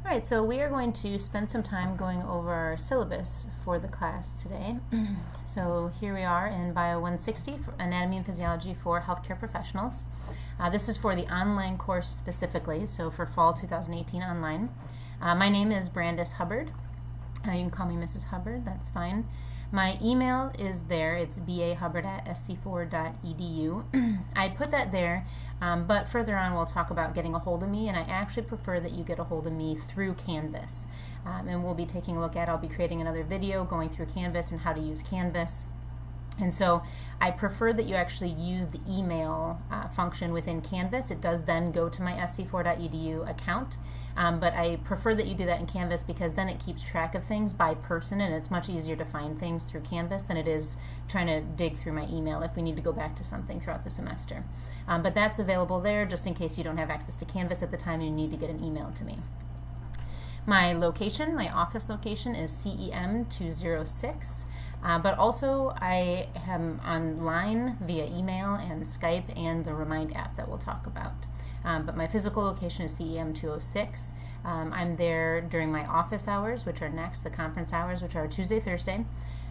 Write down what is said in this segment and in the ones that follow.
All right, so we are going to spend some time going over our syllabus for the class today. So here we are in Bio 160, for Anatomy and Physiology for Healthcare Professionals. This is for the online course specifically, so for fall 2018 online. My name is Brandis Hubbard. You can call me Mrs. Hubbard, that's fine. My email is there. It's bahubbard@sc4.edu. I put that there, but further on we'll talk about getting a hold of me, and I actually prefer that you get a hold of me through Canvas. And we'll be taking a look at, I'll be creating another video going through Canvas and how to use Canvas. And so I prefer that you actually use the email function within Canvas. It does then go to my sc4.edu account, but I prefer that you do that in Canvas because then it keeps track of things by person, and it's much easier to find things through Canvas than it is trying to dig through my email if we need to go back to something throughout the semester. But that's available there just in case you don't have access to Canvas at the time and you need to get an email to me. My location, my office location is CEM 206, but also I am online via email and Skype and the Remind app that we'll talk about. But my physical location is CEM 206. I'm there during my office hours, which are next, the conference hours, which are Tuesday, Thursday,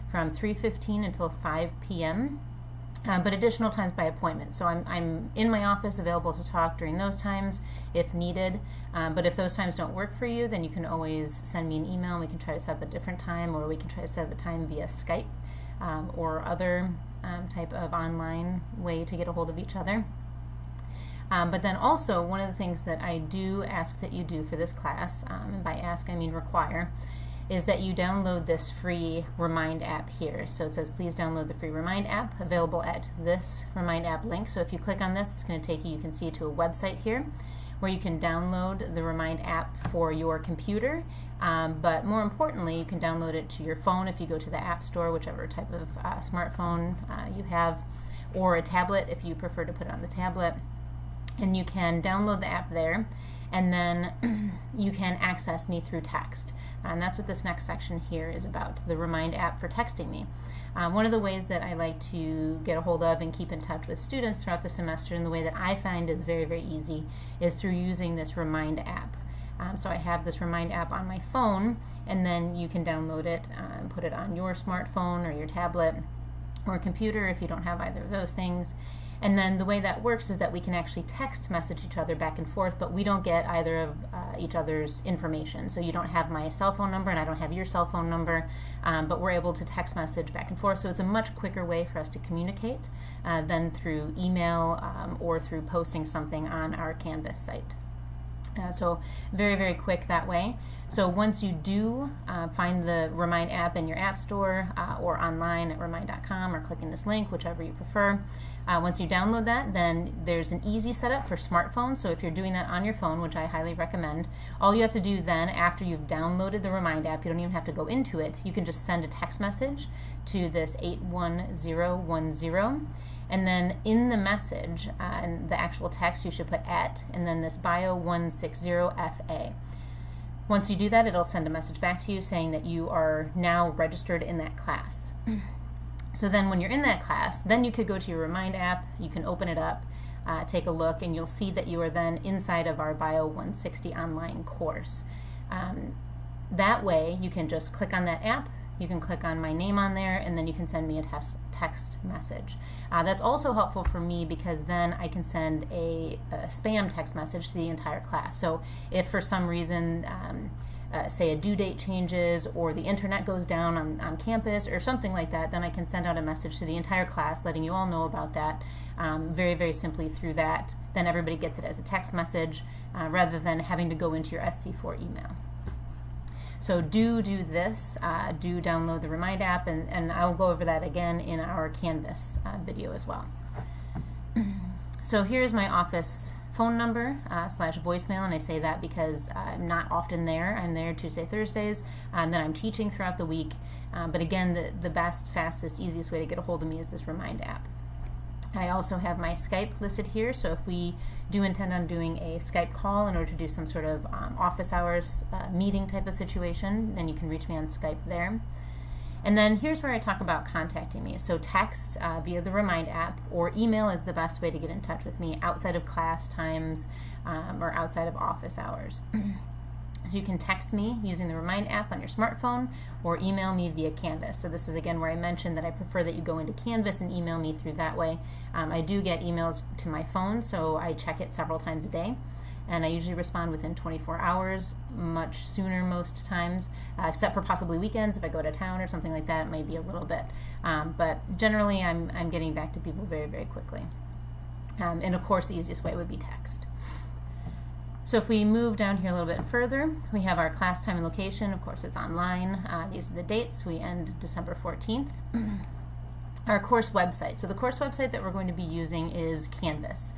from 3:15 until 5 p.m., but additional times by appointment. So I'm in my office available to talk during those times if needed. But if those times don't work for you, then you can always send me an email and we can try to set up a different time, or we can try to set up a time via Skype or other type of online way to get a hold of each other. But then also, one of the things that I do ask that you do for this class, and by ask I mean require, is that you download this free Remind app here. So it says please download the free Remind app, available at this Remind app link. So if you click on this, it's going to take you, you can see, to a website here where you can download the Remind app for your computer, but more importantly, you can download it to your phone if you go to the App Store, whichever type of smartphone you have, or a tablet if you prefer to put it on the tablet. And you can download the app there, and then you can access me through text. And that's what this next section here is about, the Remind app for texting me. One of the ways that I like to get a hold of and keep in touch with students throughout the semester, and the way that I find is very, very easy, is through using this Remind app. So I have this Remind app on my phone, and then you can download it and put it on your smartphone or your tablet or computer if you don't have either of those things. And then the way that works is that we can actually text message each other back and forth, but we don't get either of each other's information. So you don't have my cell phone number and I don't have your cell phone number, but we're able to text message back and forth. So it's a much quicker way for us to communicate than through email or through posting something on our Canvas site. So very, very quick that way. So once you do find the Remind app in your app store or online at remind.com or clicking this link, whichever you prefer, once you download that, then there's an easy setup for smartphones. So if you're doing that on your phone, which I highly recommend, all you have to do then after you've downloaded the Remind app, you don't even have to go into it, you can just send a text message to this 81010. And then in the message, and the actual text, you should put @ and then this Bio 160FA. Once you do that, it'll send a message back to you saying that you are now registered in that class. So then when you're in that class, then you could go to your Remind app, you can open it up, take a look, and you'll see that you are then inside of our Bio 160 online course. That way, you can just click on that app, you can click on my name on there, and then you can send me a text message. That's also helpful for me because then I can send a spam text message to the entire class. So if for some reason, say a due date changes or the internet goes down on campus or something like that, then I can send out a message to the entire class letting you all know about that very, very simply through that. Then everybody gets it as a text message rather than having to go into your SC4 email. So do this, do download the Remind app, and I'll go over that again in our Canvas video as well. So here's my office phone number / voicemail, and I say that because I'm not often there. I'm there Tuesday, Thursdays, and then I'm teaching throughout the week. But again, the best, fastest, easiest way to get a hold of me is this Remind app. I also have my Skype listed here, so if we do intend on doing a Skype call in order to do some sort of office hours meeting type of situation, then you can reach me on Skype there. And then here's where I talk about contacting me. So text via the Remind app or email is the best way to get in touch with me outside of class times or outside of office hours. So you can text me using the Remind app on your smartphone or email me via Canvas. So this is again where I mentioned that I prefer that you go into Canvas and email me through that way. I do get emails to my phone, so I check it several times a day. And I usually respond within 24 hours, much sooner most times, except for possibly weekends. If I go to town or something like that, it might be a little bit. But generally, I'm getting back to people very, very quickly. And of course, the easiest way would be text. So if we move down here a little bit further, we have our class time and location. Of course, it's online. These are the dates. We end December 14th. Our course website. So the course website that we're going to be using is Canvas.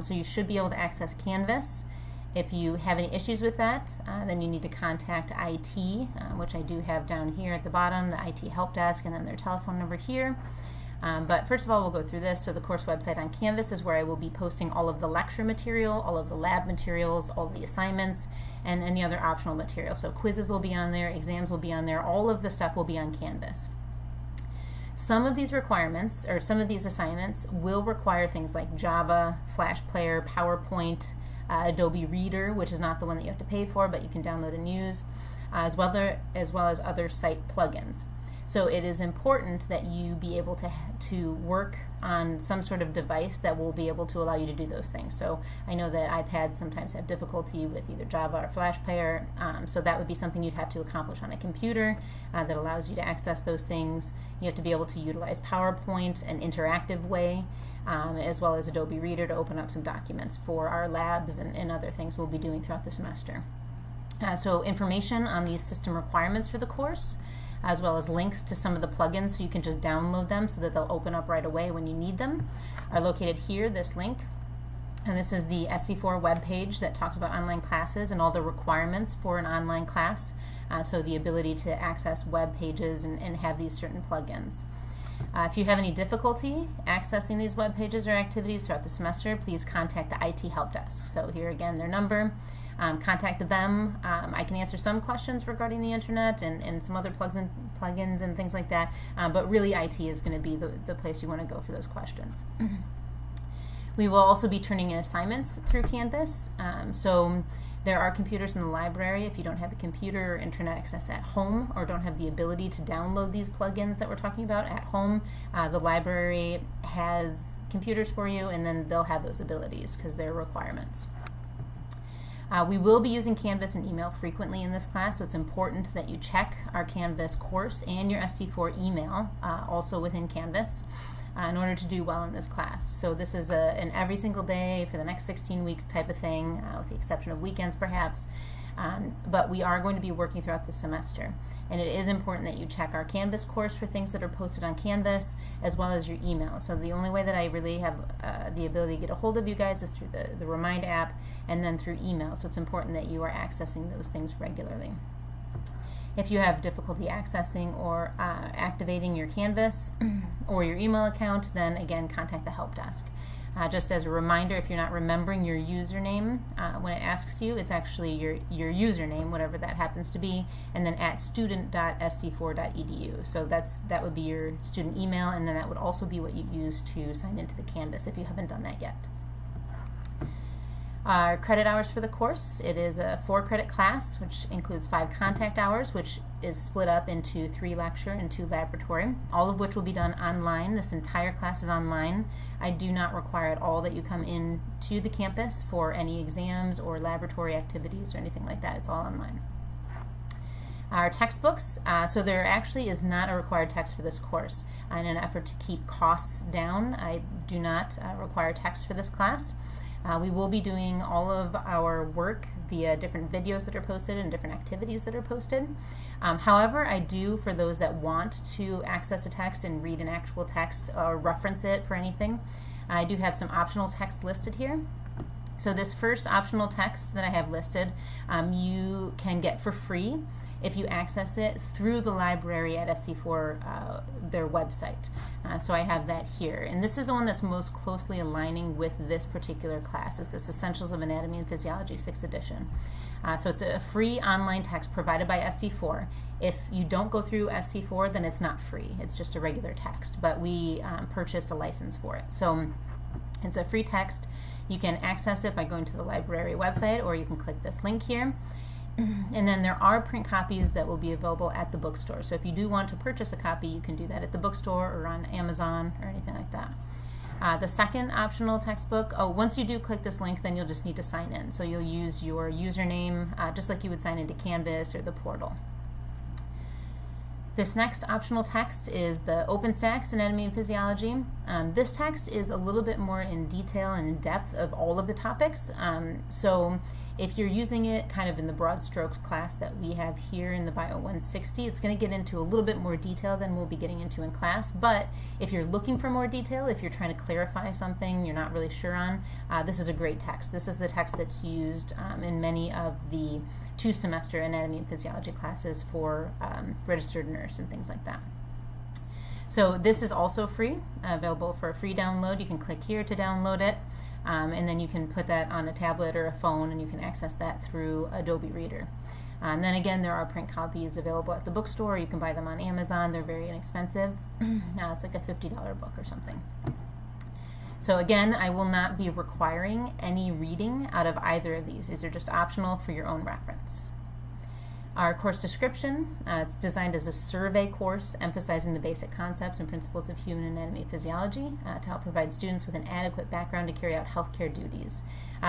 So you should be able to access Canvas. If you have any issues with that, then you need to contact IT, which I do have down here at the bottom, the IT help desk, and then their telephone number here. But first of all, we'll go through this. So the course website on Canvas is where I will be posting all of the lecture material, all of the lab materials, all of the assignments, and any other optional material. So quizzes will be on there, exams will be on there, all of the stuff will be on Canvas. Some of these requirements, or some of these assignments, will require things like Java, Flash Player, PowerPoint, Adobe Reader, which is not the one that you have to pay for, but you can download and use, as well as other site plugins. So it is important that you be able to work on some sort of device that will be able to allow you to do those things. So I know that iPads sometimes have difficulty with either Java or Flash Player, so that would be something you'd have to accomplish on a computer that allows you to access those things. You have to be able to utilize PowerPoint, an interactive way, as well as Adobe Reader to open up some documents for our labs and other things we'll be doing throughout the semester. So information on these system requirements for the course, as well as links to some of the plugins so you can just download them so that they'll open up right away when you need them, are located here, this link. And this is the SC4 webpage that talks about online classes and all the requirements for an online class, so the ability to access web pages and have these certain plugins. If you have any difficulty accessing these web pages or activities throughout the semester, please contact the IT help desk. So here again, their number. Contact them. I can answer some questions regarding the internet and some other plugins and things like that, but really IT is going to be the place you want to go for those questions. We will also be turning in assignments through Canvas. So there are computers in the library. If you don't have a computer or internet access at home, or don't have the ability to download these plugins that we're talking about at home, the library has computers for you, and then they'll have those abilities because they're requirements. We will be using Canvas and email frequently in this class, so it's important that you check our Canvas course and your SC4 email also within Canvas in order to do well in this class. So this is an every single day for the next 16 weeks type of thing, with the exception of weekends perhaps. But we are going to be working throughout the semester. And it is important that you check our Canvas course for things that are posted on Canvas, as well as your email. So the only way that I really have the ability to get a hold of you guys is through the Remind app and then through email. So it's important that you are accessing those things regularly. If you have difficulty accessing or activating your Canvas or your email account, then again, contact the help desk. Just as a reminder, if you're not remembering your username when it asks you, it's actually your username, whatever that happens to be, and then at student.sc4.edu. So that would be your student email, and then that would also be what you use to sign into the Canvas if you haven't done that yet. Our credit hours for the course, it is a 4-credit class, which includes 5 contact hours, which is split up into 3 lecture and 2 laboratory, all of which will be done online. This entire class is online. I do not require at all that you come in to the campus for any exams or laboratory activities or anything like that. It's all online. Our textbooks, so there actually is not a required text for this course. In an effort to keep costs down, I do not require text for this class. We will be doing all of our work via different videos that are posted and different activities that are posted. However, I do, for those that want to access a text and read an actual text or reference it for anything, I do have some optional text listed here. So this first optional text that I have listed, you can get for free if you access it through the library at SC4, their website. So I have that here. And this is the one that's most closely aligning with this particular class. It's this Essentials of Anatomy and Physiology 6th edition. So it's a free online text provided by SC4. If you don't go through SC4, then it's not free. It's just a regular text. But we purchased a license for it. So it's a free text. You can access it by going to the library website, or you can click this link here. And then there are print copies that will be available at the bookstore. So if you do want to purchase a copy, you can do that at the bookstore or on Amazon or anything like that. The second optional textbook, once you do click this link, then you'll just need to sign in. So you'll use your username just like you would sign into Canvas or the portal. This next optional text is the OpenStax Anatomy and Physiology. This text is a little bit more in detail and in depth of all of the topics. So if you're using it kind of in the broad strokes class that we have here in the Bio 160, it's going to get into a little bit more detail than we'll be getting into in class. But if you're looking for more detail, if you're trying to clarify something you're not really sure on, this is a great text. This is the text that's used in many of the 2-semester anatomy and physiology classes for registered nurse and things like that. So this is also free, available for a free download. You can click here to download it, and then you can put that on a tablet or a phone, and you can access that through Adobe Reader. And then again, there are print copies available at the bookstore. You can buy them on Amazon. They're very inexpensive. Now it's like a $50 book or something. So again, I will not be requiring any reading out of either of these. These are just optional for your own reference. Our course description, it's designed as a survey course emphasizing the basic concepts and principles of human anatomy and physiology to help provide students with an adequate background to carry out healthcare duties.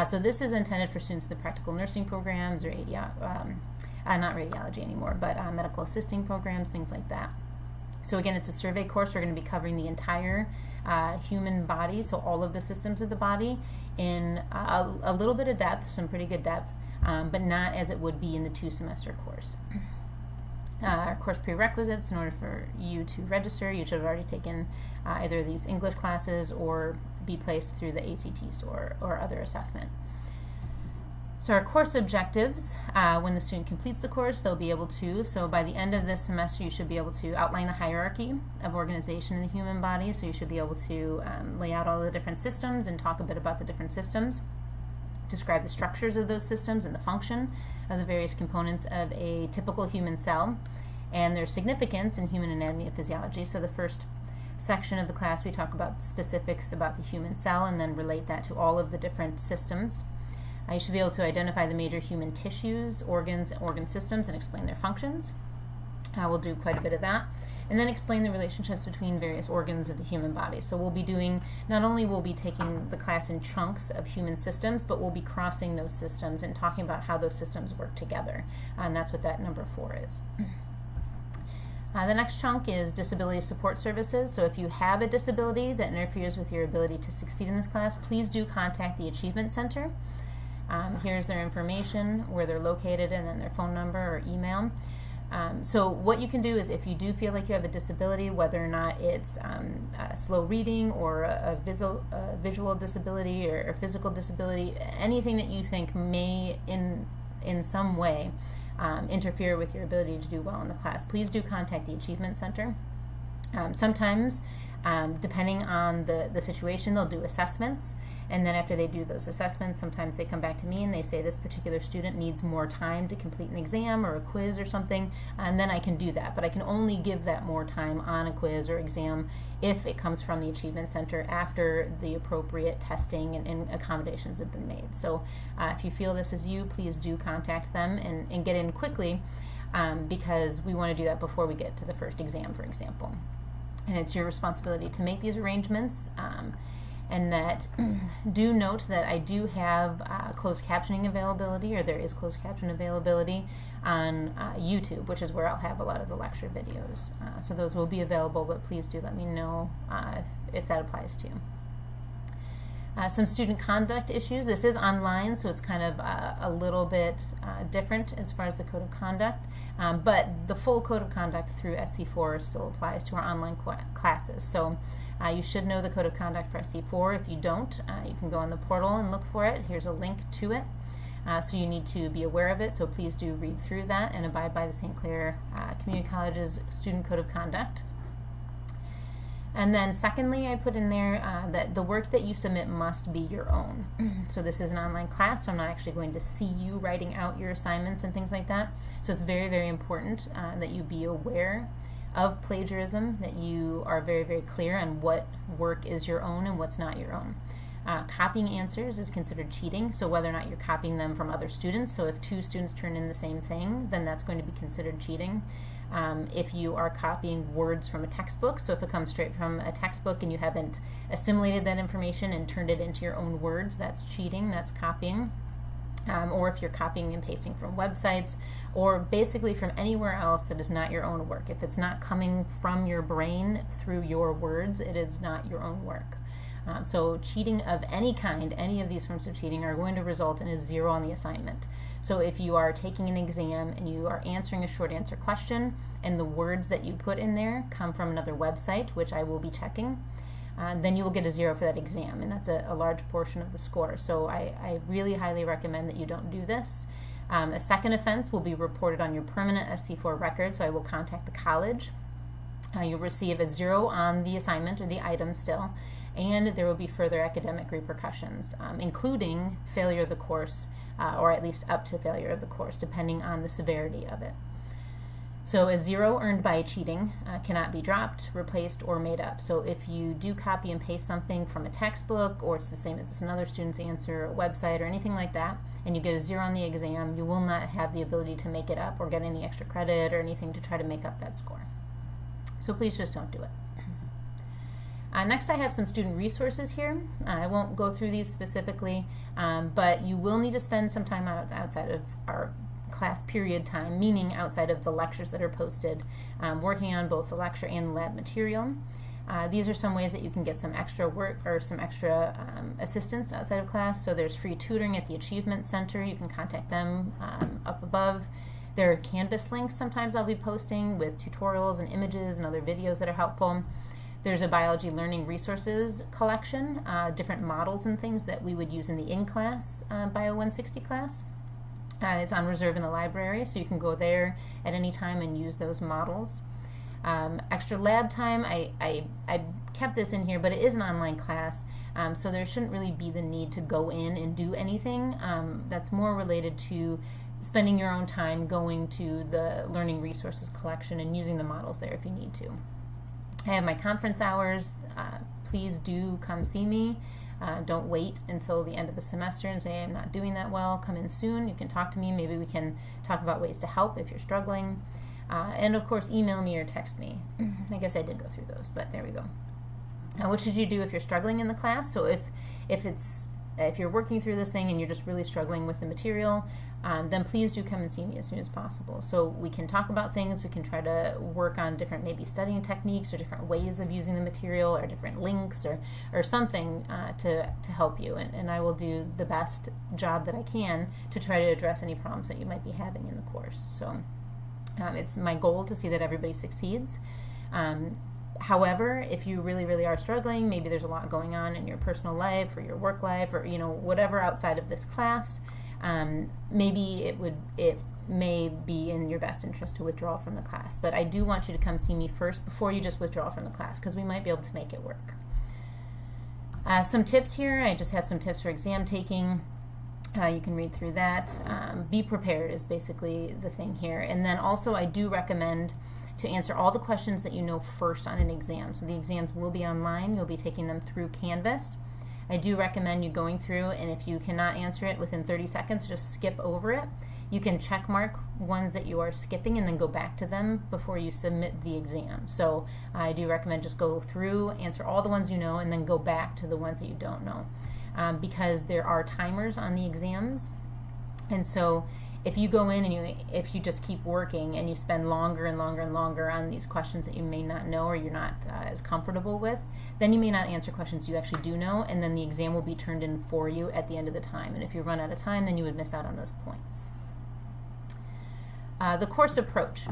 So this is intended for students in the practical nursing programs or not radiology anymore, but medical assisting programs, things like that. So again, it's a survey course. We're going to be covering the entire human body, so all of the systems of the body in a little bit of depth, some pretty good depth, but not as it would be in the 2-semester course. Our course prerequisites, in order for you to register, you should have already taken either of these English classes or be placed through the ACT store or other assessment. So our course objectives, when the student completes the course, they'll be able to, so by the end of this semester, you should be able to outline the hierarchy of organization in the human body. So you should be able to lay out all the different systems and talk a bit about the different systems, describe the structures of those systems and the function of the various components of a typical human cell and their significance in human anatomy and physiology. So the first section of the class, we talk about the specifics about the human cell and then relate that to all of the different systems. You should be able to identify the major human tissues, organs, organ systems, and explain their functions. We'll do quite a bit of that. And then explain the relationships between various organs of the human body. So we'll be doing, not only will be taking the class in chunks of human systems, but we'll be crossing those systems and talking about how those systems work together. And that's what that number 4 is. The next chunk is disability support services. So if you have a disability that interferes with your ability to succeed in this class, please do contact the Achievement Center. Here's their information, where they're located, and then their phone number or email. So what you can do is, if you do feel like you have a disability, whether or not it's slow reading or a visual disability or physical disability, anything that you think may in some way interfere with your ability to do well in the class, please do contact the Achievement Center. Sometimes, depending on the situation, they'll do assessments, and then after they do those assessments, sometimes they come back to me and they say this particular student needs more time to complete an exam or a quiz or something, and then I can do that. But I can only give that more time on a quiz or exam if it comes from the Achievement Center after the appropriate testing and accommodations have been made. So if you feel this is you, please do contact them and get in quickly, because we want to do that before we get to the first exam, for example. And it's your responsibility to make these arrangements, and that do note that I do have closed captioning availability, or there is closed caption availability on YouTube, which is where I'll have a lot of the lecture videos. So those will be available, but please do let me know if that applies to you. Some student conduct issues. This is online, so it's kind of a little bit different as far as the code of conduct, but the full code of conduct through SC4 still applies to our online classes. So you should know the code of conduct for SC4. If you don't, you can go on the portal and look for it. Here's a link to it. So you need to be aware of it, so please do read through that and abide by the St. Clair Community College's Student Code of Conduct. And then secondly, I put in there that the work that you submit must be your own. So this is an online class, so I'm not actually going to see you writing out your assignments and things like that. So it's very, very important that you be aware of plagiarism, that you are very, very clear on what work is your own and what's not your own. Copying answers is considered cheating, so whether or not you're copying them from other students, so if 2 students turn in the same thing, then that's going to be considered cheating. If you are copying words from a textbook, so if it comes straight from a textbook and you haven't assimilated that information and turned it into your own words, that's cheating, that's copying. Or if you're copying and pasting from websites, or basically from anywhere else that is not your own work. If it's not coming from your brain through your words, it is not your own work. So cheating of any kind, any of these forms of cheating, are going to result in a 0 on the assignment. So if you are taking an exam and you are answering a short answer question and the words that you put in there come from another website, which I will be checking, then you will get a 0 for that exam, and that's a large portion of the score. So I really highly recommend that you don't do this. A second offense will be reported on your permanent SC4 record, so I will contact the college. You'll receive a 0 on the assignment or the item still, and there will be further academic repercussions, including failure of the course, or at least up to failure of the course, depending on the severity of it. So a 0 earned by cheating cannot be dropped, replaced, or made up. So if you do copy and paste something from a textbook, or it's the same as another student's answer, a website, or anything like that, and you get a 0 on the exam, you will not have the ability to make it up or get any extra credit or anything to try to make up that score. So please just don't do it. Next, I have some student resources here. I won't go through these specifically, but you will need to spend some time outside of our class period time, meaning outside of the lectures that are posted, working on both the lecture and the lab material. These are some ways that you can get some extra work or some extra assistance outside of class. So there's free tutoring at the Achievement Center. You can contact them up above. There are Canvas links sometimes I'll be posting with tutorials and images and other videos that are helpful. There's a biology learning resources collection, different models and things that we would use in the in-class Bio 160 class. It's on reserve in the library, so you can go there at any time and use those models. Extra lab time, I kept this in here, but it is an online class, so there shouldn't really be the need to go in and do anything. That's more related to spending your own time going to the learning resources collection and using the models there if you need to. I have my conference hours. Please do come see me. Don't wait until the end of the semester and say, I'm not doing that well. Come in soon. You can talk to me. Maybe we can talk about ways to help if you're struggling. And of course, email me or text me. I guess I did go through those, but there we go. What should you do if you're struggling in the class? So if you're working through this thing and you're just really struggling with the material, then please do come and see me as soon as possible. So we can talk about things, we can try to work on different maybe studying techniques or different ways of using the material or different links or something to help you. And I will do the best job that I can to try to address any problems that you might be having in the course. So it's my goal to see that everybody succeeds. However, if you really, really are struggling, maybe there's a lot going on in your personal life or your work life or whatever outside of this class, maybe it may be in your best interest to withdraw from the class. But I do want you to come see me first before you just withdraw from the class, because we might be able to make it work. Some tips here. I just have some tips for exam taking. You can read through that. Be prepared is basically the thing here. And then also I do recommend to answer all the questions that you know first on an exam. So the exams will be online. You'll be taking them through Canvas. I do recommend you going through, and if you cannot answer it within 30 seconds, just skip over it. You can check mark ones that you are skipping and then go back to them before you submit the exam. So I do recommend just go through, answer all the ones you know, and then go back to the ones that you don't know. Because there are timers on the exams, and so if you go in and if you just keep working and you spend longer and longer and longer on these questions that you may not know or you're not as comfortable with, then you may not answer questions you actually do know, and then the exam will be turned in for you at the end of the time. And if you run out of time, then you would miss out on those points. The course approach.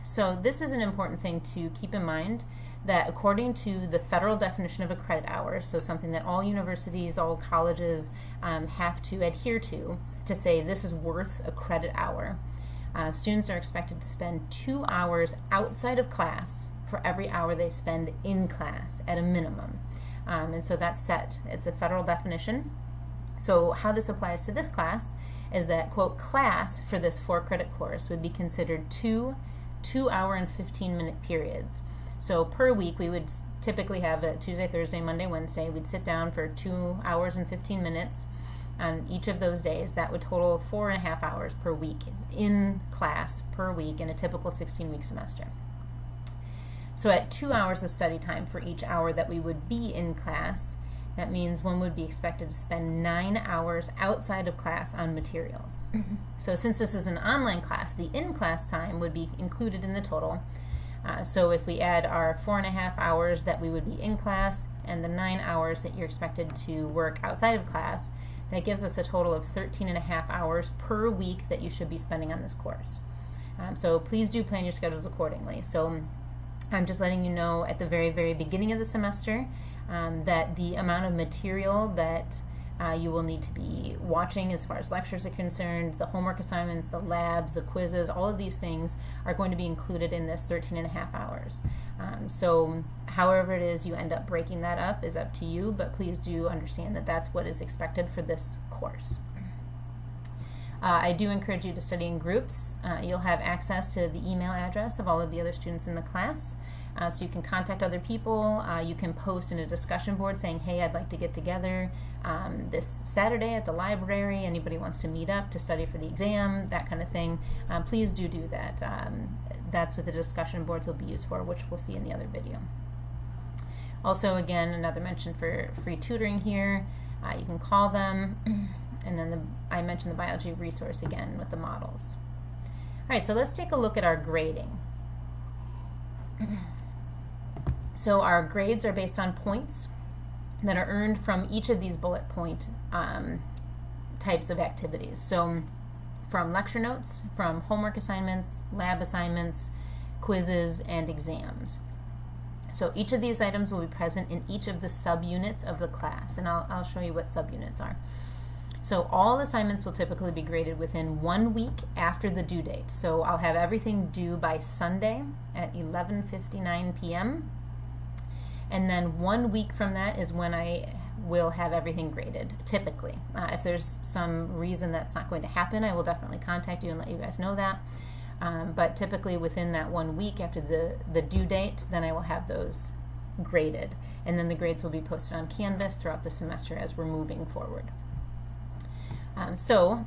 So this is an important thing to keep in mind, that according to the federal definition of a credit hour, so something that all universities, all colleges have to adhere to say this is worth a credit hour, students are expected to spend 2 hours outside of class for every hour they spend in class at a minimum. And so that's set. It's a federal definition. So how this applies to this class is that, quote, class for this 4-credit course would be considered two 2-hour and 15-minute periods. So per week, we would typically have a Tuesday, Thursday, Monday, Wednesday. We'd sit down for 2 hours and 15 minutes on each of those days. That would total 4.5 hours per week in class per week in a typical 16-week semester. So at 2 hours of study time for each hour that we would be in class, that means one would be expected to spend 9 hours outside of class on materials. So since this is an online class, the in-class time would be included in the total. So if we add our 4.5 hours that we would be in class and the 9 hours that you're expected to work outside of class, that gives us a total of 13.5 hours per week that you should be spending on this course. So please do plan your schedules accordingly. So I'm just letting you know at the very, very beginning of the semester that the amount of material that you will need to be watching as far as lectures are concerned, the homework assignments, the labs, the quizzes, all of these things are going to be included in this 13.5 hours. So however it is you end up breaking that up is up to you, but please do understand that that's what is expected for this course. I do encourage you to study in groups. You'll have access to the email address of all of the other students in the class. So you can contact other people. You can post in a discussion board saying, hey, I'd like to get together this Saturday at the library. Anybody wants to meet up to study for the exam, that kind of thing. Please do that. That's what the discussion boards will be used for, which we'll see in the other video. Also, again, another mention for free tutoring here. You can call them. And then I mentioned the biology resource again with the models. All right, so let's take a look at our grading. So our grades are based on points that are earned from each of these bullet point types of activities. So from lecture notes, from homework assignments, lab assignments, quizzes, and exams. So each of these items will be present in each of the subunits of the class, and I'll show you what subunits are. So all assignments will typically be graded within 1 week after the due date. So I'll have everything due by Sunday at 11:59 p.m. And then 1 week from that is when I will have everything graded, typically. If there's some reason that's not going to happen, I will definitely contact you and let you guys know that. But typically within that 1 week after the due date, then I will have those graded. And then the grades will be posted on Canvas throughout the semester as we're moving forward. So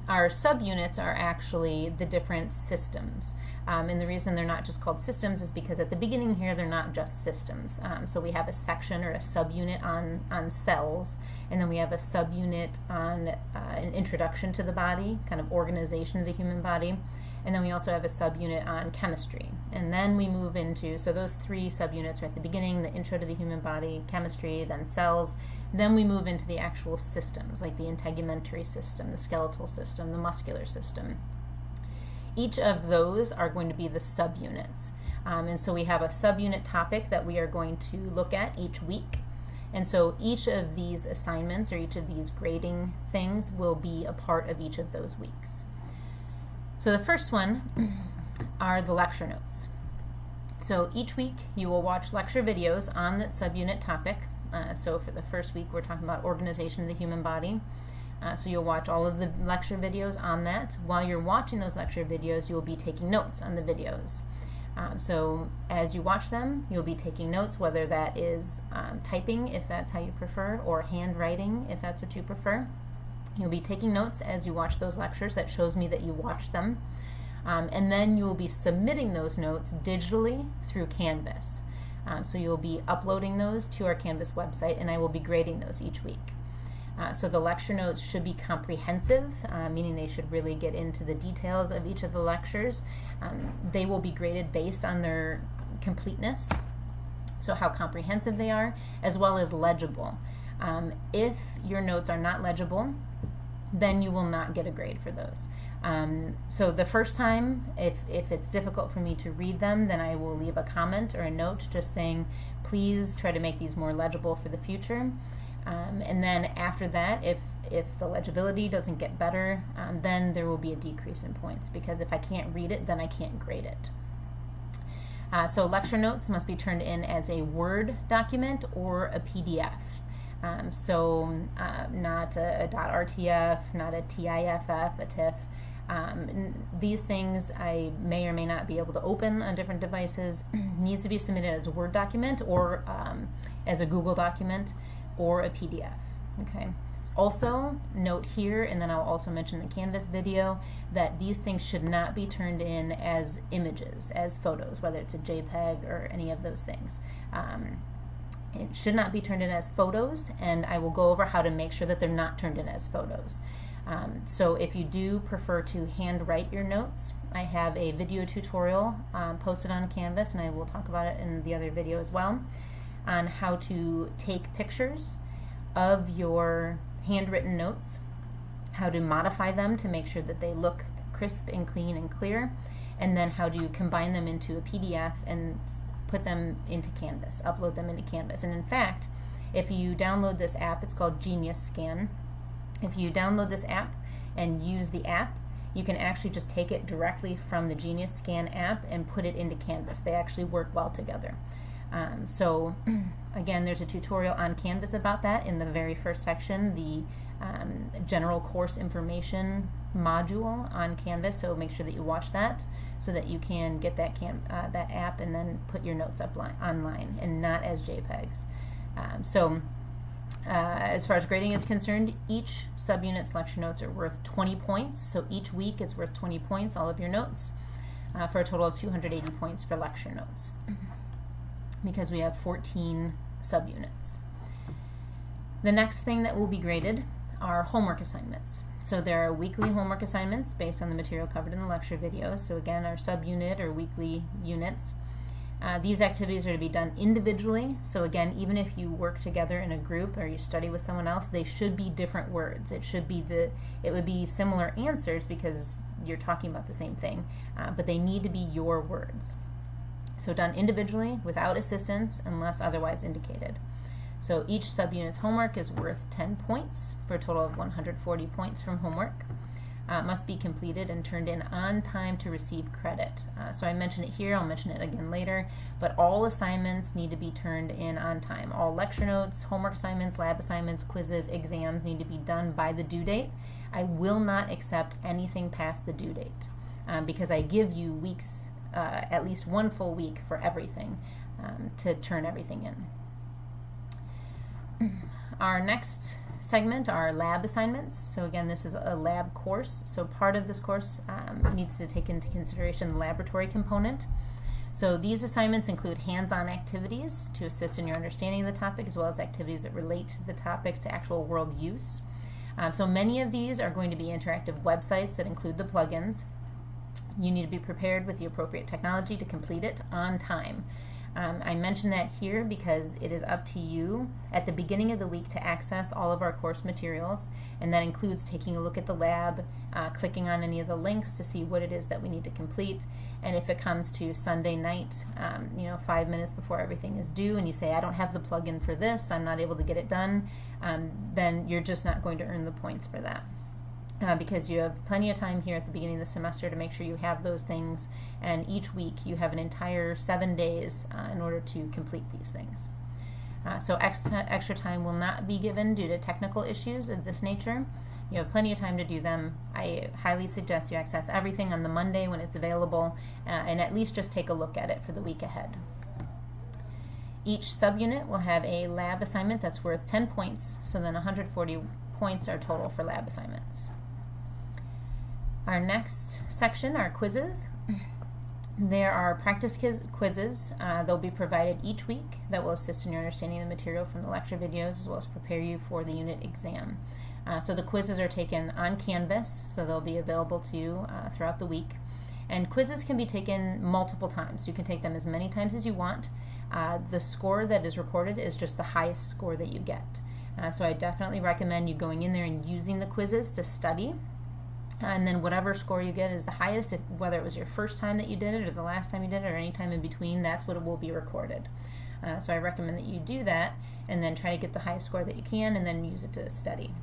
our subunits are actually the different systems. And the reason they're not just called systems is because at the beginning here, they're not just systems. So we have a section or a subunit on cells, and then we have a subunit on an introduction to the body, kind of organization of the human body. And then we also have a subunit on chemistry. And then we move into, so those 3 subunits are at the beginning, the intro to the human body, chemistry, then cells. Then we move into the actual systems, like the integumentary system, the skeletal system, the muscular system. Each of those are going to be the subunits. And so we have a subunit topic that we are going to look at each week. And so each of these assignments or each of these grading things will be a part of each of those weeks. So the first one are the lecture notes. So each week you will watch lecture videos on that subunit topic. So for the first week we're talking about organization of the human body. So you'll watch all of the lecture videos on that. While you're watching those lecture videos, you'll be taking notes on the videos. So as you watch them, you'll be taking notes, whether that is typing, if that's how you prefer, or handwriting, if that's what you prefer. You'll be taking notes as you watch those lectures. That shows me that you watched them. And then you will be submitting those notes digitally through Canvas. So you'll be uploading those to our Canvas website, and I will be grading those each week. So the lecture notes should be comprehensive, meaning they should really get into the details of each of the lectures. They will be graded based on their completeness, so how comprehensive they are, as well as legible. If your notes are not legible, then you will not get a grade for those. So the first time, if it's difficult for me to read them, then I will leave a comment or a note just saying, please try to make these more legible for the future. And then after that, if the legibility doesn't get better, then there will be a decrease in points, because if I can't read it, then I can't grade it. So lecture notes must be turned in as a Word document or a PDF. Not a .rtf, not a TIFF, a TIFF. These things I may or may not be able to open on different devices. Needs to be submitted as a Word document or as a Google document or a PDF. Okay. Also, note here, and then I'll also mention in the Canvas video, that these things should not be turned in as images, as photos, whether it's a JPEG or any of those things. It should not be turned in as photos, and I will go over how to make sure that they're not turned in as photos. So if you do prefer to handwrite your notes, I have a video tutorial posted on Canvas, and I will talk about it in the other video as well, on how to take pictures of your handwritten notes, how to modify them to make sure that they look crisp and clean and clear, and then how to combine them into a PDF and put them into Canvas, upload them into Canvas. And in fact, if you download this app, it's called Genius Scan. If you download this app and use the app, you can actually just take it directly from the Genius Scan app and put it into Canvas. They actually work well together. So again, there's a tutorial on Canvas about that in the very first section, the general course information module on Canvas. So make sure that you watch that so that you can get that app and then put your notes up online and not as JPEGs. As far as grading is concerned, each subunit's lecture notes are worth 20 points. So each week it's worth 20 points, all of your notes, for a total of 280 points for lecture notes, because we have 14 subunits. The next thing that will be graded are homework assignments. So there are weekly homework assignments based on the material covered in the lecture videos. So again, our subunit or weekly units. These activities are to be done individually. So again, even if you work together in a group or you study with someone else, they should be different words. It would be similar answers because you're talking about the same thing, but they need to be your words. So done individually without assistance unless otherwise indicated. So each subunit's homework is worth 10 points for a total of 140 points from homework. Must be completed and turned in on time to receive credit. So I mentioned it here, I'll mention it again later, but all assignments need to be turned in on time. All lecture notes, homework assignments, lab assignments, quizzes, exams need to be done by the due date. I will not accept anything past the due date because I give you weeks, at least one full week for everything to turn everything in. Our next segment are lab assignments. So again, this is a lab course. So part of this course needs to take into consideration the laboratory component. So these assignments include hands-on activities to assist in your understanding of the topic, as well as activities that relate to the topics to actual world use. So many of these are going to be interactive websites that include the plugins. You need to be prepared with the appropriate technology to complete it on time. I mention that here because it is up to you at the beginning of the week to access all of our course materials, and that includes taking a look at the lab, clicking on any of the links to see what it is that we need to complete, and if it comes to Sunday night, 5 minutes before everything is due, and you say, I don't have the plugin for this, I'm not able to get it done, then you're just not going to earn the points for that. Because you have plenty of time here at the beginning of the semester to make sure you have those things, and each week you have an entire 7 days in order to complete these things. So extra time will not be given due to technical issues of this nature. You have plenty of time to do them. I highly suggest you access everything on the Monday when it's available, and at least just take a look at it for the week ahead. Each subunit will have a lab assignment that's worth 10 points, so then 140 points are total for lab assignments. Our next section are quizzes. There are practice quizzes. They'll be provided each week that will assist in your understanding of the material from the lecture videos, as well as prepare you for the unit exam. So the quizzes are taken on Canvas, so they'll be available to you throughout the week. And quizzes can be taken multiple times. You can take them as many times as you want. The score that is recorded is just the highest score that you get. So I definitely recommend you going in there and using the quizzes to study. And then whatever score you get is the highest, whether it was your first time that you did it or the last time you did it or any time in between, that's what it will be recorded. So I recommend that you do that and then try to get the highest score that you can and then use it to study.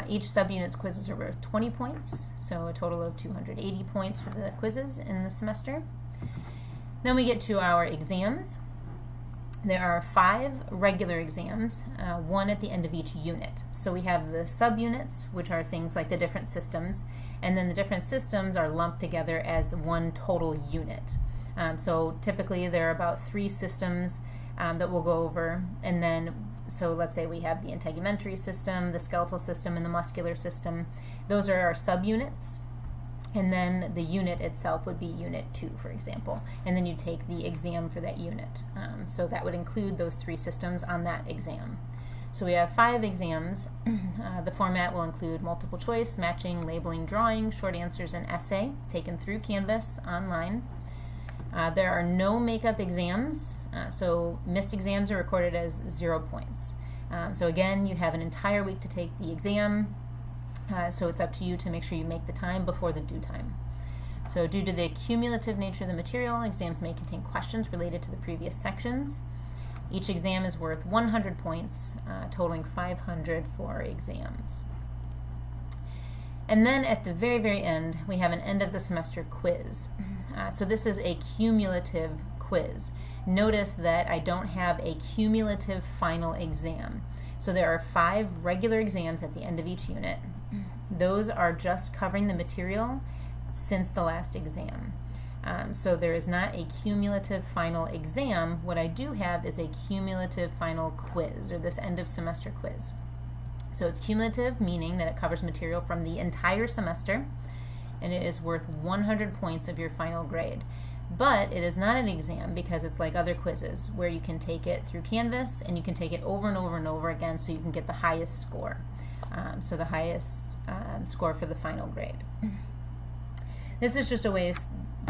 Each subunit's quizzes are worth 20 points, so a total of 280 points for the quizzes in the semester. Then we get to our exams. There are 5 regular exams, 1 at the end of each unit. So we have the subunits, which are things like the different systems, and then the different systems are lumped together as one total unit. So typically there are about 3 systems that we'll go over, and then so let's say we have the integumentary system, the skeletal system, and the muscular system. Those are our subunits. And then the unit itself would be Unit 2, for example. And then you take the exam for that unit. So that would include those 3 systems on that exam. So we have 5 exams. The format will include multiple choice, matching, labeling, drawing, short answers, and essay taken through Canvas online. There are no makeup exams, so missed exams are recorded as 0 points. So again, you have an entire week to take the exam. So it's up to you to make sure you make the time before the due time. So due to the cumulative nature of the material, exams may contain questions related to the previous sections. Each exam is worth 100 points, totaling 500 for exams. And then at the very, very end, we have an end of the semester quiz. So this is a cumulative quiz. Notice that I don't have a cumulative final exam. So there are 5 regular exams at the end of each unit. Those are just covering the material since the last exam. So there is not a cumulative final exam. What I do have is a cumulative final quiz, or this end of semester quiz. So it's cumulative, meaning that it covers material from the entire semester, and it is worth 100 points of your final grade. But it is not an exam because it's like other quizzes where you can take it through Canvas and you can take it over and over and over again so you can get the highest score. So the highest score for the final grade. This is just a way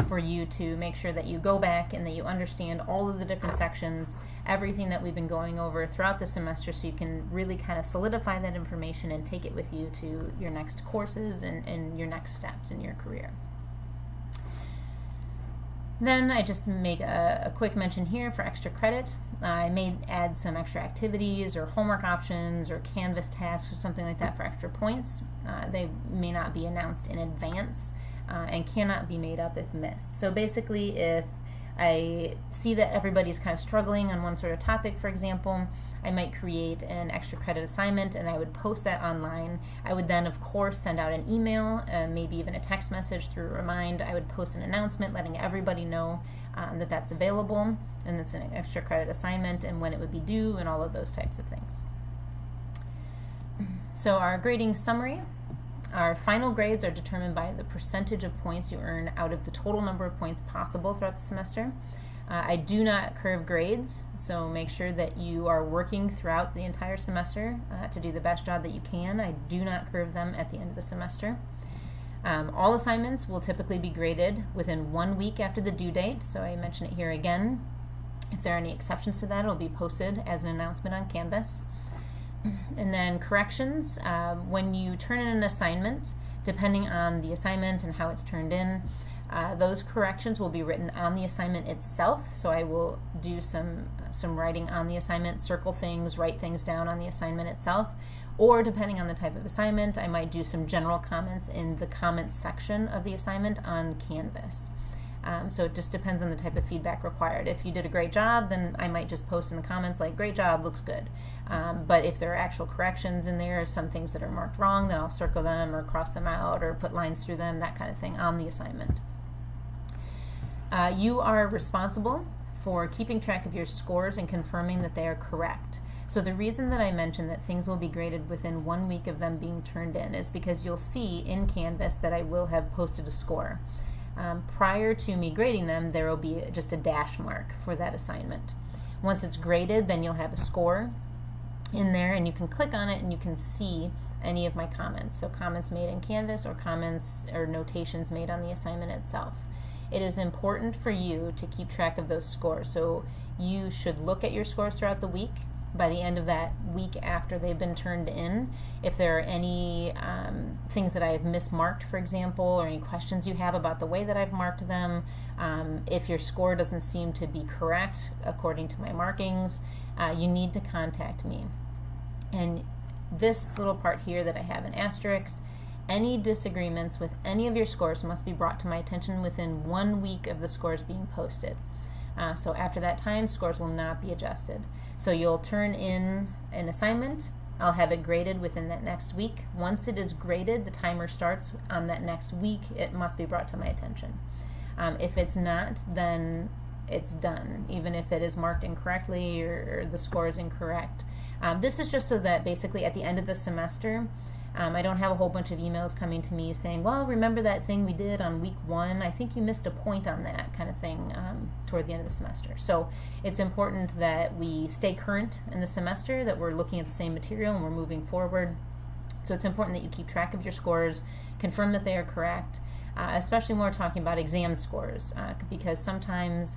for you to make sure that you go back and that you understand all of the different sections, everything that we've been going over throughout the semester, so you can really kind of solidify that information and take it with you to your next courses and your next steps in your career. Then I just make a quick mention here for extra credit. I may add some extra activities or homework options or Canvas tasks or something like that for extra points. They may not be announced in advance and cannot be made up if missed. So basically, if I see that everybody's kind of struggling on one sort of topic, for example, I might create an extra credit assignment and I would post that online. I would then, of course, send out an email, maybe even a text message through Remind. I would post an announcement letting everybody know that that's available and it's an extra credit assignment and when it would be due and all of those types of things. So our grading summary. Our final grades are determined by the percentage of points you earn out of the total number of points possible throughout the semester. I do not curve grades, so make sure that you are working throughout the entire semester to do the best job that you can. I do not curve them at the end of the semester. All assignments will typically be graded within 1 week after the due date, so I mention it here again. If there are any exceptions to that, it will be posted as an announcement on Canvas. And then corrections, when you turn in an assignment, depending on the assignment and how it's turned in, those corrections will be written on the assignment itself. So I will do some writing on the assignment, circle things, write things down on the assignment itself. Or depending on the type of assignment, I might do some general comments in the comments section of the assignment on Canvas. So it just depends on the type of feedback required. If you did a great job, then I might just post in the comments like, great job, looks good. But if there are actual corrections in there, some things that are marked wrong, then I'll circle them or cross them out or put lines through them, that kind of thing on the assignment. You are responsible for keeping track of your scores and confirming that they are correct. So the reason that I mentioned that things will be graded within 1 week of them being turned in is because you'll see in Canvas that I will have posted a score. Prior to me grading them, there will be just a dash mark for that assignment. Once it's graded, then you'll have a score in there, and you can click on it and you can see any of my comments. So comments made in Canvas or comments or notations made on the assignment itself. It is important for you to keep track of those scores. So you should look at your scores throughout the week. By the end of that week after they've been turned in, if there are any things that I have mismarked, for example, or any questions you have about the way that I've marked them, if your score doesn't seem to be correct according to my markings, you need to contact me. And this little part here that I have in asterisks, any disagreements with any of your scores must be brought to my attention within 1 week of the scores being posted. So after that time, scores will not be adjusted. So you'll turn in an assignment. I'll have it graded within that next week. Once it is graded, the timer starts on that next week. It must be brought to my attention. If it's not, then it's done, even if it is marked incorrectly or the score is incorrect. This is just so that basically at the end of the semester, I don't have a whole bunch of emails coming to me saying, well, remember that thing we did on week 1? I think you missed a point on that kind of thing toward the end of the semester. So it's important that we stay current in the semester, that we're looking at the same material and we're moving forward. So it's important that you keep track of your scores, confirm that they are correct, especially when we're talking about exam scores, because sometimes,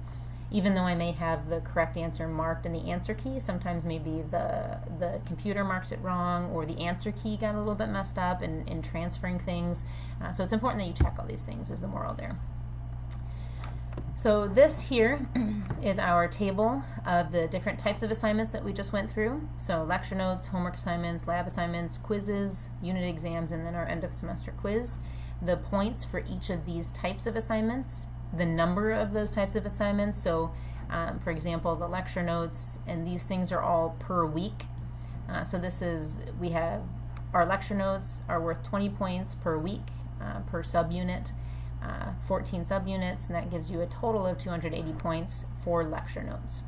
even though I may have the correct answer marked in the answer key, sometimes maybe the computer marks it wrong, or the answer key got a little bit messed up in transferring things. So it's important that you check all these things, is the moral there. So this here is our table of the different types of assignments that we just went through. So lecture notes, homework assignments, lab assignments, quizzes, unit exams, and then our end of semester quiz. The points for each of these types of assignments, the number of those types of assignments. So for example, the lecture notes and these things are all per week. So we have our lecture notes are worth 20 points per week per subunit, 14 subunits, and that gives you a total of 280 points for lecture notes.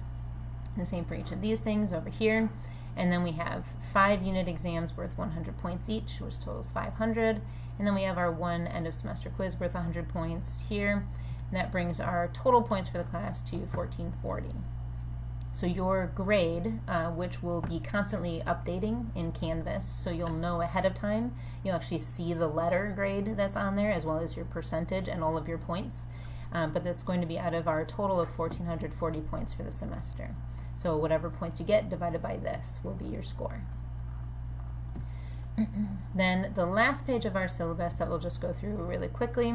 The same for each of these things over here. And then we have 5 unit exams worth 100 points each, which totals 500. And then we have our 1 end of semester quiz worth 100 points here. And that brings our total points for the class to 1440. So your grade, which will be constantly updating in Canvas, so you'll know ahead of time, you'll actually see the letter grade that's on there, as well as your percentage and all of your points. But that's going to be out of our total of 1440 points for the semester. So whatever points you get divided by this will be your score. Then the last page of our syllabus that we'll just go through really quickly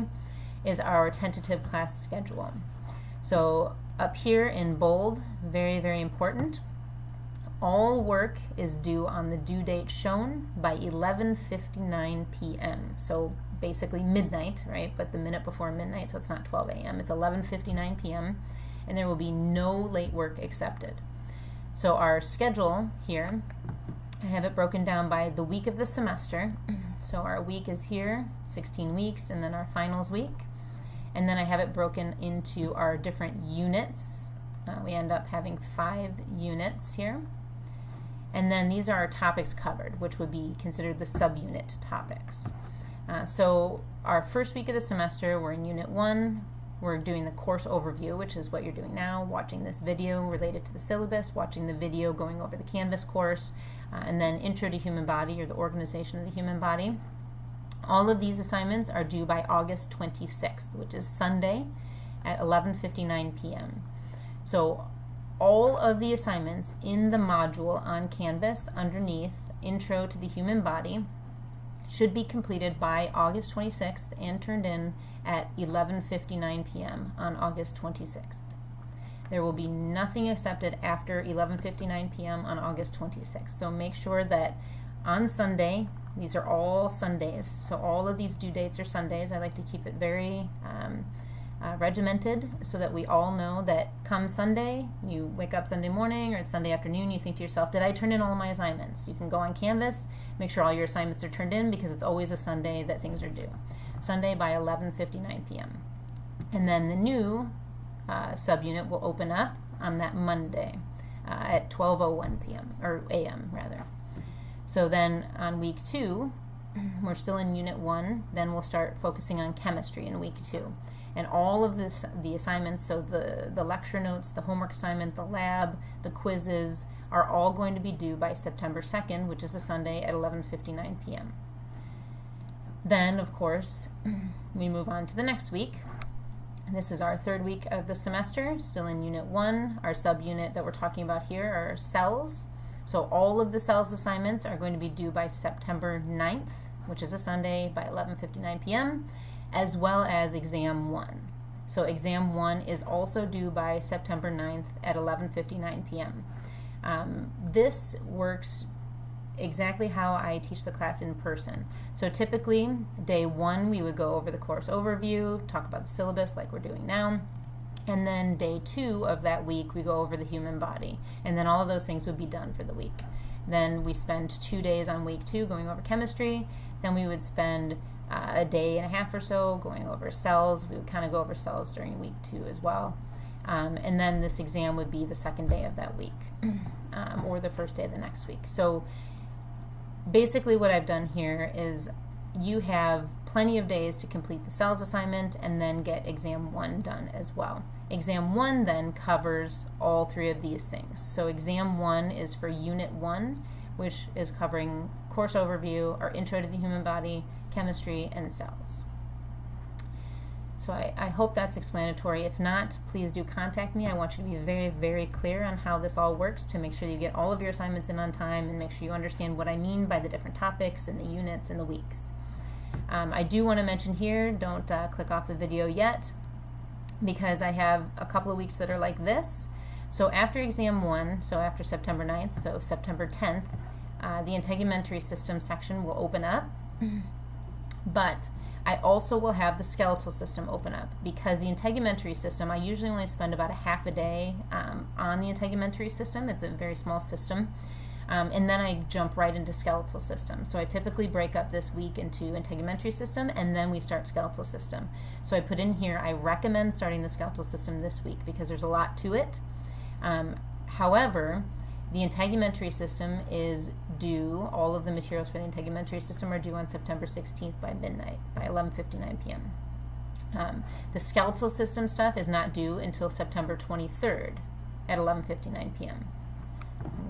is our tentative class schedule. So up here in bold, very, very important, all work is due on the due date shown by 11:59 p.m. So basically midnight, right? But the minute before midnight, so it's not 12 a.m. It's 11:59 p.m. and there will be no late work accepted. So our schedule here, I have it broken down by the week of the semester. So our week is here, 16 weeks, and then our finals week. And then I have it broken into our different units. We end up having 5 units here. And then these are our topics covered, which would be considered the subunit topics. So our first week of the semester, we're in Unit 1. We're doing the course overview, which is what you're doing now, watching this video related to the syllabus, watching the video going over the Canvas course, and then Intro to Human Body, or the organization of the human body. All of these assignments are due by August 26th, which is Sunday at 11:59 p.m. So all of the assignments in the module on Canvas underneath Intro to the Human Body should be completed by August 26th and turned in at 11:59 p.m. on August 26th. There will be nothing accepted after 11:59 p.m. on August 26th. So make sure that on Sunday, these are all Sundays, so all of these due dates are Sundays. I like to keep it very regimented so that we all know that come Sunday, you wake up Sunday morning or Sunday afternoon, you think to yourself, did I turn in all of my assignments? You can go on Canvas, make sure all your assignments are turned in, because it's always a Sunday that things are due. Sunday by 11:59 p.m. And then the new subunit will open up on that Monday at 12:01 p.m. or a.m. rather. So then on week 2, we're still in Unit 1, then we'll start focusing on chemistry in week 2. And all of the assignments, so the lecture notes, the homework assignment, the lab, the quizzes, are all going to be due by September 2nd, which is a Sunday at 11:59 p.m. Then, of course, we move on to the next week. This is our 3rd week of the semester, still in Unit 1. Our subunit that we're talking about here are cells. So all of the cells assignments are going to be due by September 9th, which is a Sunday, by 11:59 p.m., as well as Exam 1. So Exam 1 is also due by September 9th at 11:59 p.m. This works exactly how I teach the class in person. So typically, day 1, we would go over the course overview, talk about the syllabus like we're doing now. And then day 2 of that week, we go over the human body. And then all of those things would be done for the week. Then we spend 2 days on week 2 going over chemistry. Then we would spend a day and a half or so going over cells. We would kind of go over cells during week 2 as well. And then this exam would be the second day of that week, or the first day of the next week. So basically what I've done here is you have plenty of days to complete the cells assignment and then get exam 1 done as well. Exam 1 then covers all 3 of these things. So exam 1 is for unit 1, which is covering course overview, our intro to the human body, chemistry, and cells. So I hope that's explanatory. If not, please do contact me. I want you to be very, very clear on how this all works to make sure you get all of your assignments in on time and make sure you understand what I mean by the different topics and the units and the weeks. I do want to mention here, don't click off the video yet, because I have a couple of weeks that are like this. So after exam 1, so after September 9th, so September 10th, the integumentary system section will open up, but I also will have the skeletal system open up, because the integumentary system, I usually only spend about a half a day on the integumentary system. It's a very small system. And then I jump right into skeletal system. So I typically break up this week into integumentary system, and then we start skeletal system. So I put in here, I recommend starting the skeletal system this week because there's a lot to it. However, the integumentary system is due, all of the materials for the integumentary system are due on September 16th by midnight, by 11:59 p.m. The skeletal system stuff is not due until September 23rd at 11:59 p.m.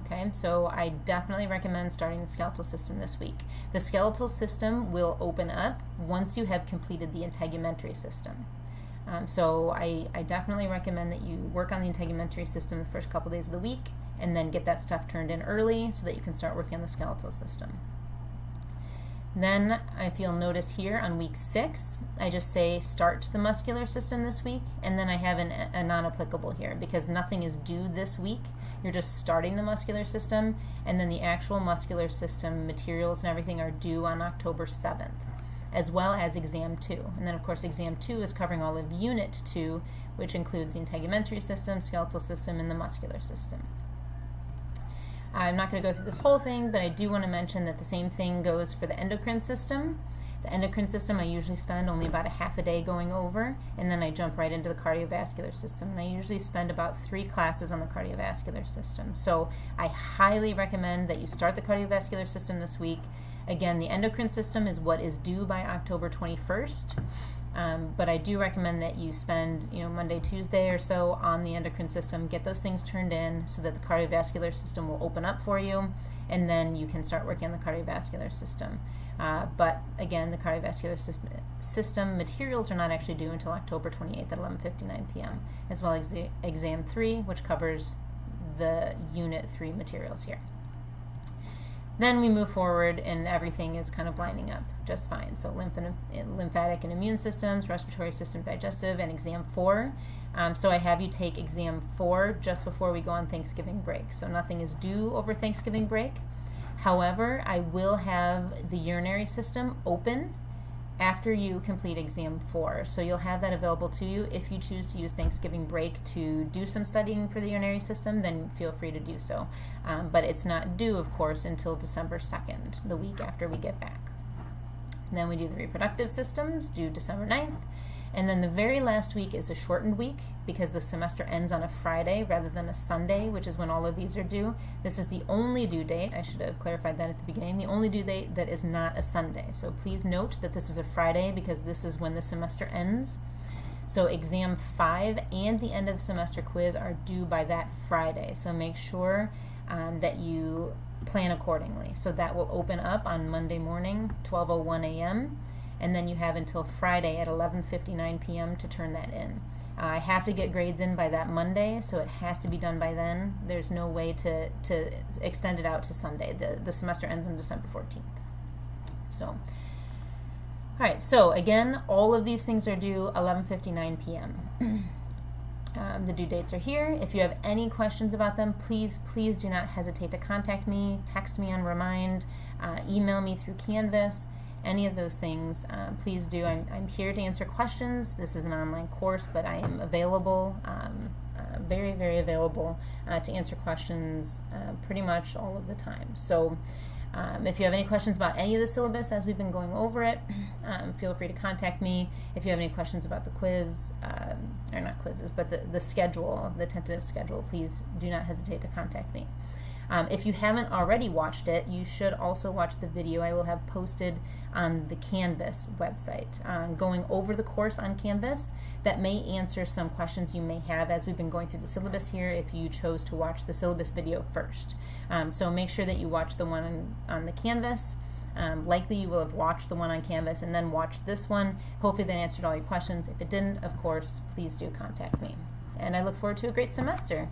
Okay, so I definitely recommend starting the skeletal system this week. The skeletal system will open up once you have completed the integumentary system. So I definitely recommend that you work on the integumentary system the first couple days of the week and then get that stuff turned in early so that you can start working on the skeletal system. Then, if you'll notice here on week 6, I just say start the muscular system this week, and then I have a non-applicable here because nothing is due this week. You're just starting the muscular system, and then the actual muscular system materials and everything are due on October 7th, as well as exam 2. And then, of course, exam 2 is covering all of unit 2, which includes the integumentary system, skeletal system, and the muscular system. I'm not going to go through this whole thing, but I do want to mention that the same thing goes for the endocrine system. The endocrine system I usually spend only about a half a day going over, and then I jump right into the cardiovascular system. And I usually spend about 3 classes on the cardiovascular system. So I highly recommend that you start the cardiovascular system this week. Again, the endocrine system is what is due by October 21st. But I do recommend that you spend, Monday, Tuesday or so on the endocrine system, get those things turned in so that the cardiovascular system will open up for you, and then you can start working on the cardiovascular system. But again, the cardiovascular system materials are not actually due until October 28th at 11:59 p.m., as well as the exam 3, which covers the unit 3 materials here. Then we move forward and everything is kind of lining up just fine. So lymphatic and immune systems, respiratory system, digestive, and exam 4. So I have you take exam 4 just before we go on Thanksgiving break. So nothing is due over Thanksgiving break. However, I will have the urinary system open after you complete exam 4. So you'll have that available to you. If you choose to use Thanksgiving break to do some studying for the urinary system, then feel free to do so. But it's not due, of course, until December 2nd, the week after we get back. And then we do the reproductive systems, due December 9th. And then the very last week is a shortened week because the semester ends on a Friday rather than a Sunday, which is when all of these are due. This is the only due date, I should have clarified that at the beginning, the only due date that is not a Sunday. So please note that this is a Friday because this is when the semester ends. So exam 5 and the end of the semester quiz are due by that Friday. So make sure that you plan accordingly. So that will open up on Monday morning, 12:01 a.m., and then you have until Friday at 11:59 p.m. to turn that in. I have to get grades in by that Monday, so it has to be done by then. There's no way to extend it out to Sunday. The semester ends on December 14th. So, all right, so again, all of these things are due 11:59 p.m. The due dates are here. If you have any questions about them, please do not hesitate to contact me, text me on Remind, email me through Canvas. any of those things, please do. I'm here to answer questions. This is an online course, but I am available, very, very available to answer questions pretty much all of the time. So if you have any questions about any of the syllabus as we've been going over it, feel free to contact me. If you have any questions about the quiz, or not quizzes, but the schedule, the tentative schedule, please do not hesitate to contact me. If you haven't already watched it, you should also watch the video I will have posted on the Canvas website, going over the course on Canvas. That may answer some questions you may have as we've been going through the syllabus here if you chose to watch the syllabus video first. So make sure that you watch the one on the Canvas. Likely you will have watched the one on Canvas and then watched this one. Hopefully that answered all your questions. If it didn't, of course, please do contact me. And I look forward to a great semester.